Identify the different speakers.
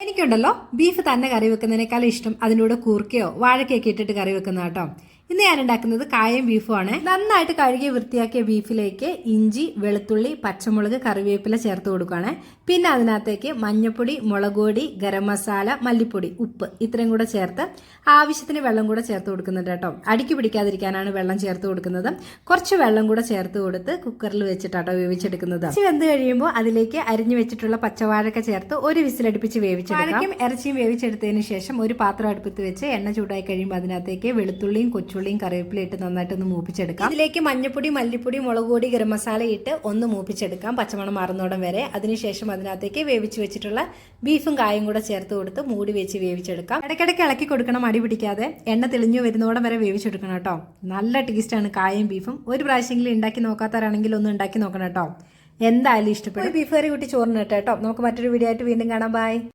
Speaker 1: എനിക്കുണ്ടല്ലോ beef തന്നെ കറി വെക്കുന്നതിനേക്കാളും ഇഷ്ടം അതിൻ്റെ കൂർക്കയോ വാഴക്കയൊക്കെ ഇട്ടിട്ട് കറി വെക്കുന്ന കേട്ടോ. ഇന്ന് ഞാൻ ഉണ്ടാക്കുന്നത് കായം ബീഫുമാണ്. നന്നായിട്ട് കഴുകി വൃത്തിയാക്കിയ ബീഫിലേക്ക് ഇഞ്ചി, വെളുത്തുള്ളി, പച്ചമുളക്, കറിവേപ്പില ചേർത്ത് കൊടുക്കുകയാണ്. പിന്നെ അതിനകത്തേക്ക് മഞ്ഞൾപ്പൊടി, മുളക് പൊടി, ഗരം മസാല, മല്ലിപ്പൊടി, ഉപ്പ് ഇത്രയും കൂടെ ചേർത്ത് ആവശ്യത്തിന് വെള്ളം കൂടെ ചേർത്ത് കൊടുക്കുന്നുണ്ട് കേട്ടോ. അടിക്ക് പിടിക്കാതിരിക്കാനാണ് വെള്ളം ചേർത്ത് കൊടുക്കുന്നത്. കുറച്ച് വെള്ളം കൂടെ ചേർത്ത് കൊടുത്ത് കുക്കറിൽ വെച്ചിട്ടാട്ടോ വേവിച്ചെടുക്കുന്നത്. വെന്ത് കഴിയുമ്പോൾ അതിലേക്ക് അരിഞ്ഞു വെച്ചിട്ടുള്ള പച്ചവാഴക്ക ചേർത്ത് ഒരു വിസിലടുപ്പിച്ച് വേവിച്ചെടുക്കാം. ഇറച്ചിയും വേവിച്ചെടുത്തതിന് ശേഷം ഒരു പാത്രം അടുപ്പത്ത് വെച്ച് എണ്ണ ചൂടായി കഴിയുമ്പോൾ അതിനകത്തേക്ക് വെളുത്തുള്ളിയും കൊച്ചുള്ളിയും കറിവേപ്പില ഇട്ട് നന്നായിട്ടൊന്ന് മൂപ്പിച്ചെടുക്കാം. ഇതിലേക്ക് മഞ്ഞൾപ്പൊടി, മല്ലിപ്പൊടി, മുളക് പൊടി, ഗരം മസാല ഇട്ട് ഒന്ന് മൂപ്പിച്ചെടുക്കാം പച്ചമണം മാറുന്നോടം വരെ. അതിനുശേഷം അതിനകത്തേക്ക് വേവിച്ച് വെച്ചിട്ടുള്ള ബീഫും കായും കൂടെ ചേർത്ത് കൊടുത്ത് മൂടി വെച്ച് വേവിച്ചെടുക്കാം. ഇടയ്ക്കിടയ്ക്ക് ഇളക്കി കൊടുക്കണം, അടി പിടിക്കാതെ. എണ്ണ തെളിഞ്ഞു വരുന്നോടം വരെ വേവിച്ചെടുക്കണം കേട്ടോ. നല്ല ടേസ്റ്റാണ് കായും ബീഫും. ഒരു പ്രാവശ്യമെങ്കിലും ഉണ്ടാക്കി നോക്കാത്തവരാണെങ്കിൽ ഒന്ന് ഉണ്ടാക്കി നോക്കണം കേട്ടോ. എന്തായാലും ഇഷ്ടപ്പെടും. ബീഫ് കറി കൂട്ടി ചോറിന് കേട്ടോ. നമുക്ക് മറ്റൊരു വീഡിയോ ആയിട്ട് വീണ്ടും കാണാം. ബൈ.